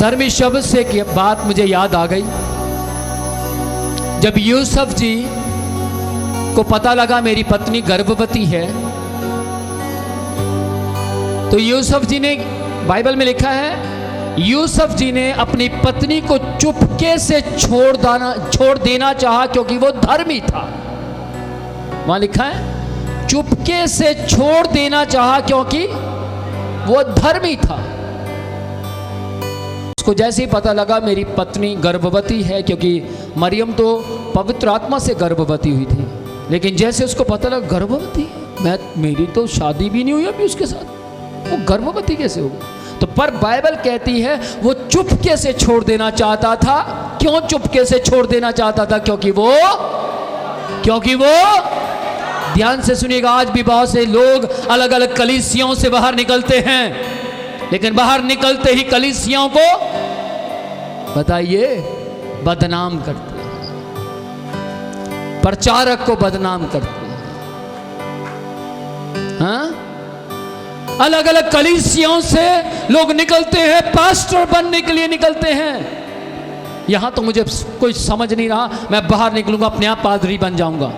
धर्मी शब्द से की बात मुझे याद आ गई। जब यूसुफ जी को पता लगा मेरी पत्नी गर्भवती है, तो यूसुफ जी ने, बाइबल में लिखा है, यूसुफ जी ने अपनी पत्नी को चुपके से छोड़ देना चाहा क्योंकि वो धर्मी था। वहां लिखा है चुपके से छोड़ देना चाहा क्योंकि वो धर्मी था। उसको जैसे ही पता लगा मेरी पत्नी गर्भवती है, क्योंकि मरियम तो पवित्र आत्मा से गर्भवती हुई थी, लेकिन जैसे उसको पता लगा गर्भवती है, मेरी तो शादी भी नहीं हुई अभी उसके साथ, वो गर्भवती कैसे हो गई? तो पर बाइबल कहती है वो चुपके से छोड़ देना चाहता था। क्यों चुपके से छोड़ देना चाहता था? क्योंकि वो ध्यान से सुनिएगा, आज भी बहुत से लोग अलग अलग कलीसियाओं से बाहर निकलते हैं, लेकिन बाहर निकलते ही कलीसियाओं को बताइए बदनाम करते हैं, प्रचारक को बदनाम करते हैं। हाँ? अलग अलग कलीसियाओं से लोग निकलते हैं, पास्टर बनने के लिए निकलते हैं। यहां तो मुझे कोई समझ नहीं रहा, मैं बाहर निकलूंगा अपने आप पादरी बन जाऊंगा।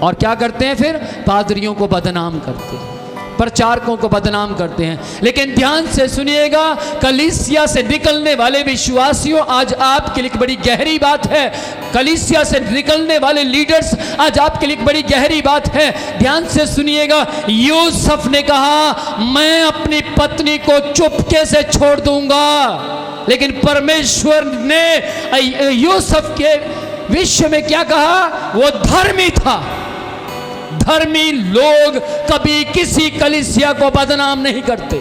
और क्या करते हैं फिर? पादरियों को बदनाम करते हैं, प्रचारकों को बदनाम करते हैं। लेकिन ध्यान से सुनिएगा, कलीसिया से निकलने वाले विश्वासियों, आज आपके लिए बड़ी गहरी बात है। कलीसिया से निकलने वाले लीडर्स, आज आपके लिए बड़ी गहरी बात है। ध्यान से सुनिएगा, यूसुफ ने कहा मैं अपनी पत्नी को चुपके से छोड़ दूंगा, लेकिन परमेश्वर ने यूसुफ के विषय में क्या कहा? वो धर्मी था। धर्मी लोग कभी किसी कलीसिया को बदनाम नहीं करते।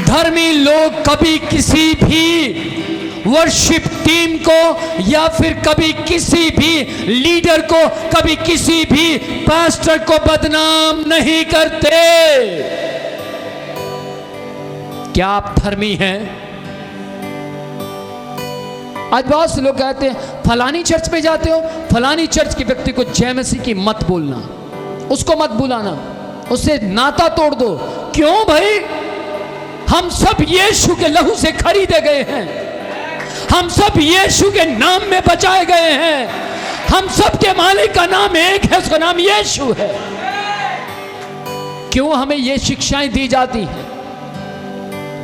धर्मी लोग कभी किसी भी वर्शिप टीम को या फिर कभी किसी भी लीडर को, कभी किसी भी पास्टर को बदनाम नहीं करते। क्या आप धर्मी हैं? आज बहुत से लोग कहते हैं फलानी चर्च पे जाते हो, फलानी चर्च के व्यक्ति को जय मसीह की मत बोलना, उसको मत बुलाना, उससे नाता तोड़ दो। क्यों भाई? हम सब यीशु के लहू से खरीदे गए हैं, हम सब यीशु के नाम में बचाए गए हैं, हम सब के मालिक का नाम एक है, उसका नाम यीशु है। क्यों हमें ये शिक्षाएं दी जाती हैं?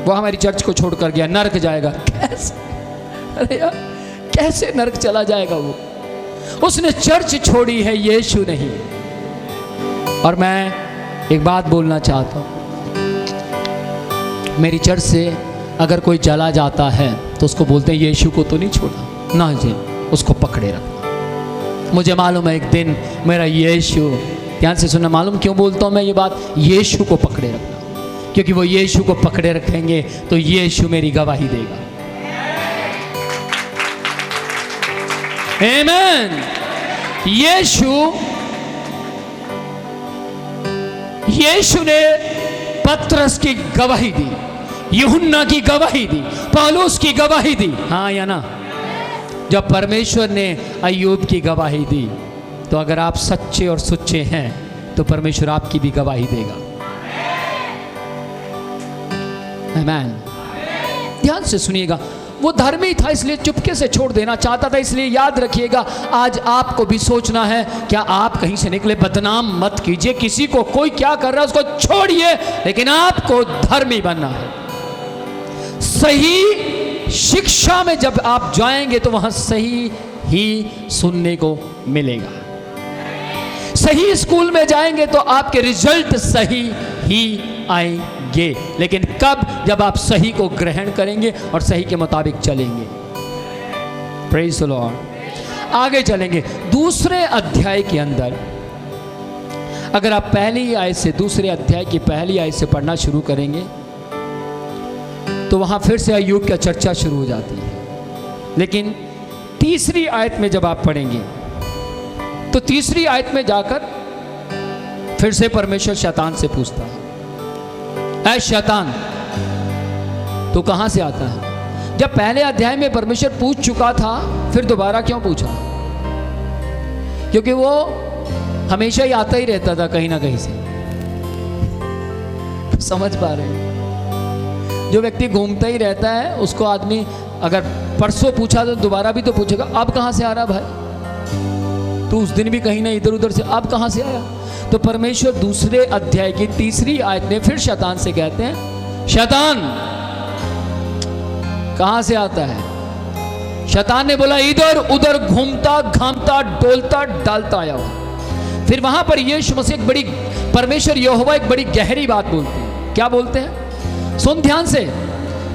वो हमारी चर्च को छोड़कर गया, नरक जाएगा। कैसे? अरे यार, कैसे नरक चला जाएगा? वो उसने चर्च छोड़ी है, यीशु नहीं। और मैं एक बात बोलना चाहता हूं, मेरी चर्च से अगर कोई चला जाता है तो उसको बोलते हैं यीशु को तो नहीं छोड़ा ना जी, उसको पकड़े रखना। मुझे मालूम है एक दिन मेरा यीशु, ध्यान से सुनना, मालूम क्यों बोलता हूं मैं ये बात? यीशु को पकड़े रखना, क्योंकि वो यीशु को पकड़े रखेंगे तो यीशु मेरी गवाही देगा। आमीन। यीशु ने पतरस की गवाही दी, यूहन्ना की गवाही दी, पौलुस की गवाही दी। हाँ या ना? जब परमेश्वर ने अय्यूब की गवाही दी, तो अगर आप सच्चे और सुच्चे हैं तो परमेश्वर आपकी भी गवाही देगा। आमीन। ध्यान से सुनिएगा, वो धर्मी था इसलिए चुपके से छोड़ देना चाहता था। इसलिए याद रखिएगा, आज आपको भी सोचना है, क्या आप कहीं से निकले? बदनाम मत कीजिए किसी को। कोई क्या कर रहा है उसको छोड़िए, लेकिन आपको धर्मी बनना है। सही शिक्षा में जब आप जाएंगे तो वहां सही ही सुनने को मिलेगा। सही स्कूल में जाएंगे तो आपके रिजल्ट सही ही आएंगे। लेकिन कब? जब आप सही को ग्रहण करेंगे और सही के मुताबिक चलेंगे। Praise the Lord. आगे चलेंगे दूसरे अध्याय के अंदर। अगर आप पहली आयत से, दूसरे अध्याय की पहली आयत से पढ़ना शुरू करेंगे तो वहां फिर से अय्यूब की चर्चा शुरू हो जाती है। लेकिन तीसरी आयत में जब आप पढ़ेंगे तो तीसरी आयत में जाकर फिर से परमेश्वर शैतान से पूछता है, ऐ शैतान तू कहां से आता है? जब पहले अध्याय में परमेश्वर पूछ चुका था, फिर दोबारा क्यों पूछा? क्योंकि वो हमेशा ही आता ही रहता था कहीं ना कहीं से। समझ पा रहे हैं? जो व्यक्ति घूमता ही रहता है उसको आदमी अगर परसों पूछा तो दोबारा भी तो पूछेगा, अब कहाँ से आ रहा भाई? तू उस दिन भी कहीं ना इधर उधर से, अब कहाँ से आया? तो परमेश्वर दूसरे अध्याय की 3री आयत में फिर शैतान से कहते हैं, शैतान कहाँ से आता है? शैतान ने बोला, इधर उधर घूमता घामता डोलता डालता आया हुआ। फिर वहां पर यीशु मसीह एक बड़ी, परमेश्वर यहोवा एक बड़ी गहरी बात बोलते हैं। क्या बोलते हैं? सुन ध्यान से,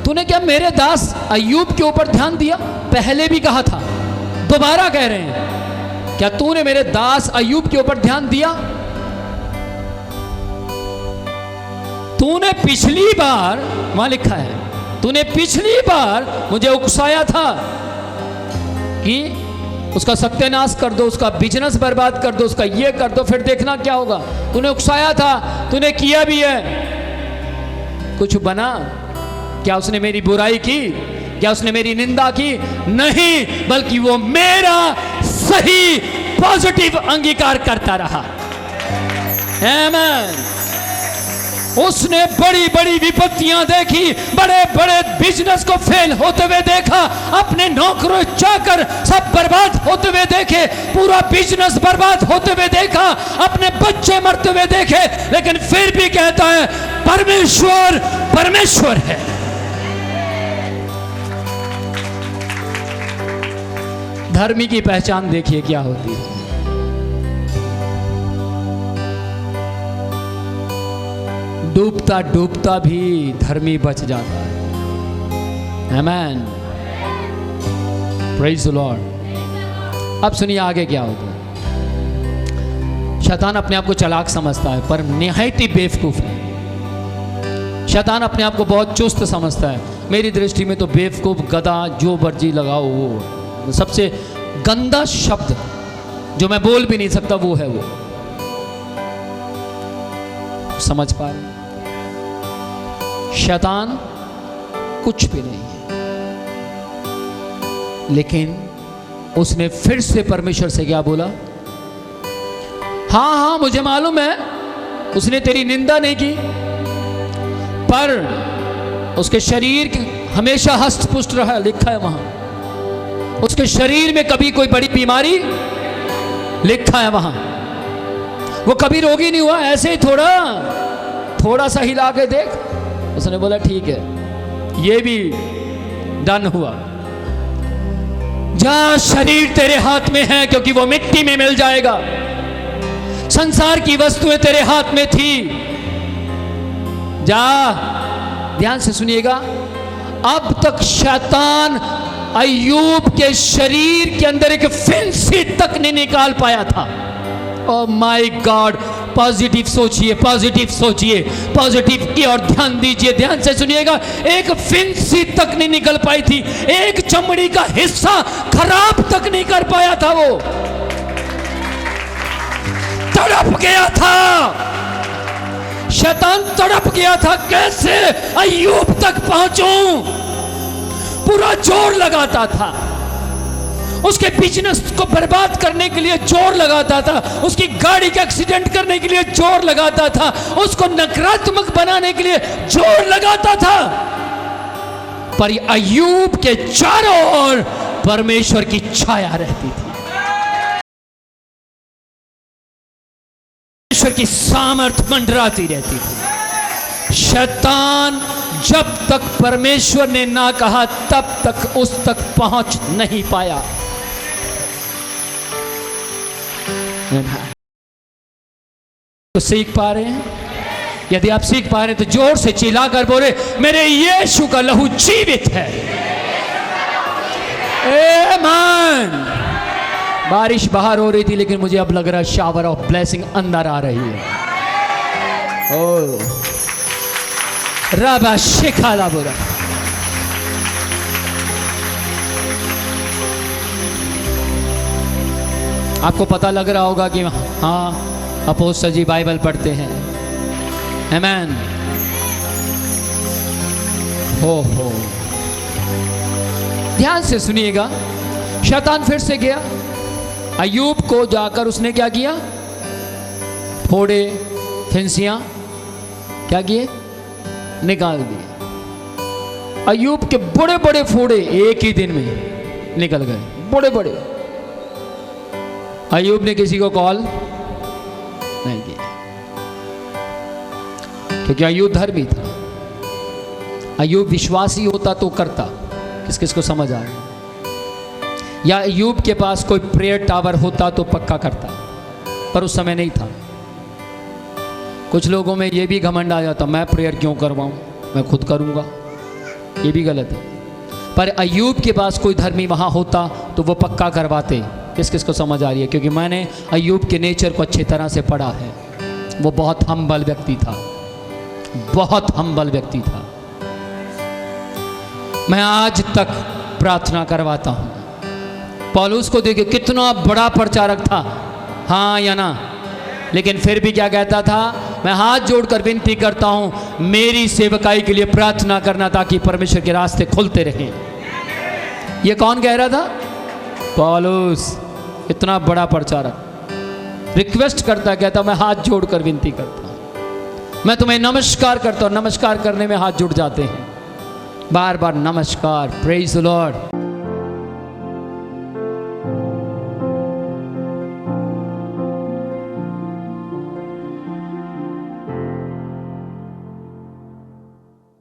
तूने क्या मेरे दास अय्यूब के ऊपर ध्यान दिया? पहले भी कहा था, दोबारा कह रहे हैं, क्या तूने मेरे दास अय्यूब के ऊपर ध्यान दिया? तूने पिछली बार, वहां लिखा है, तूने पिछली बार मुझे उकसाया था कि उसका सत्यानाश कर दो, उसका बिजनेस बर्बाद कर दो, उसका ये कर दो, फिर देखना क्या होगा। तूने उकसाया था, तूने किया भी है, कुछ बना? क्या उसने मेरी बुराई की? क्या उसने मेरी निंदा की? नहीं, बल्कि वो मेरा सही पॉजिटिव अंगीकार करता रहा। आमीन। उसने बड़ी बड़ी विपत्तियां देखी, बड़े बड़े बिजनेस को फेल होते हुए देखा, अपने नौकरों चाकर सब बर्बाद होते हुए देखे, पूरा बिजनेस बर्बाद होते हुए देखा, अपने बच्चे मरते हुए देखे, लेकिन फिर भी कहता है परमेश्वर परमेश्वर है। धर्मी की पहचान देखिए क्या होती है। डूबता डूबता भी धर्मी बच जाता है। आमीन, प्रेज द लॉर्ड। अब सुनिए आगे क्या होता है। शैतान अपने आप को चालाक समझता है, पर निहायत ही बेवकूफ है। शैतान अपने आप को बहुत चुस्त समझता है। मेरी दृष्टि में तो बेवकूफ, गधा, जो मर्जी लगाओ, वो सबसे गंदा शब्द जो मैं बोल भी नहीं सकता वो है वो। समझ पा रहे? शैतान कुछ भी नहीं है, लेकिन उसने फिर से परमेश्वर से क्या बोला? हाँ हाँ मुझे मालूम है उसने तेरी निंदा नहीं की, पर उसके शरीर हमेशा हष्ट पुष्ट रहा, लिखा है वहां। उसके शरीर में कभी कोई बड़ी बीमारी, लिखा है वहां। वो कभी रोगी नहीं हुआ, ऐसे ही थोड़ा सा हिला के देख। उसने बोला ठीक है, ये भी डन हुआ। जा, शरीर तेरे हाथ में है, क्योंकि वो मिट्टी में मिल जाएगा। संसार की वस्तुएं तेरे हाथ में थी, जा। ध्यान से सुनिएगा, अब तक शैतान अय्यूब के शरीर के अंदर एक फिंसी तक नहीं निकाल पाया था। ओह माय गॉड, पॉजिटिव सोचिए, पॉजिटिव सोचिए, पॉजिटिव की ओर ध्यान दीजिए। ध्यान से सुनिएगा, एक फिंसी तक नहीं निकल पाई थी, एक चमड़ी का हिस्सा खराब तक नहीं कर पाया था। वो तड़प गया था, शैतान तड़प गया था, कैसे अय्यूब तक पहुंचूं। पूरा जोर लगाता था, उसके बिजनेस को बर्बाद करने के लिए जोर लगाता था, उसकी गाड़ी का एक्सीडेंट करने के लिए जोर लगाता था, उसको नकारात्मक बनाने के लिए जोर लगाता था। पर अय्यूब के चारों ओर परमेश्वर की छाया रहती थी, परमेश्वर की सामर्थ मंडराती रहती थी। शैतान जब तक परमेश्वर ने ना कहा तब तक उस तक पहुंच नहीं पाया। तो सीख पा रहे हैं? यदि आप सीख पा रहे हैं तो जोर से चिल्लाकर बोले, मेरे यीशु का लहू जीवित है। आमीन। बारिश बाहर हो रही थी, लेकिन मुझे अब लग रहा है शावर ऑफ ब्लेसिंग अंदर आ रही है। ओ रबा शिखाला बुरा। आपको पता लग रहा होगा कि हाँ, अपोस्टल जी बाइबल पढ़ते हैं। आमीन। हो ध्यान से सुनिएगा, शैतान फिर से गया अय्यूब को, जाकर उसने क्या किया? फोड़े, फिंसियां क्या किए? निकाल दिए। अय्यूब के बड़े बड़े फोड़े एक ही दिन में निकल गए, बड़े बड़े। अय्यूब ने किसी को कॉल नहीं किया, क्योंकि अय्यूब धर्मी था। अय्यूब विश्वासी होता तो करता। किस किस को समझ आ गया? या अय्यूब के पास कोई प्रेयर टावर होता तो पक्का करता, पर उस समय नहीं था। कुछ लोगों में ये भी घमंड आ जाता, मैं प्रेयर क्यों करवाऊं, मैं खुद करूंगा। ये भी गलत है। पर अय्यूब के पास कोई धर्मी वहां होता तो वो पक्का करवाते। किस किस को समझ आ रही है? क्योंकि मैंने अय्यूब के नेचर को अच्छी तरह से पढ़ा है। वो बहुत हम्बल व्यक्ति था, बहुत हम्बल व्यक्ति था। मैं आज तक प्रार्थना करवाता हूं। पौलुस को देखिए कितना बड़ा प्रचारक था, हाँ या ना? लेकिन फिर भी क्या कहता था? मैं हाथ जोड़कर विनती करता हूं मेरी सेवकाई के लिए प्रार्थना करना, ताकि परमेश्वर के रास्ते खुलते रहें। ये कौन कह रहा था? पौलुस, इतना बड़ा प्रचारक रिक्वेस्ट करता, कहता मैं हाथ जोड़कर विनती करता हूं, मैं तुम्हें नमस्कार करता हूं। नमस्कार करने में हाथ जुड़ जाते हैं, बार बार नमस्कार, प्रेज द लॉर्ड।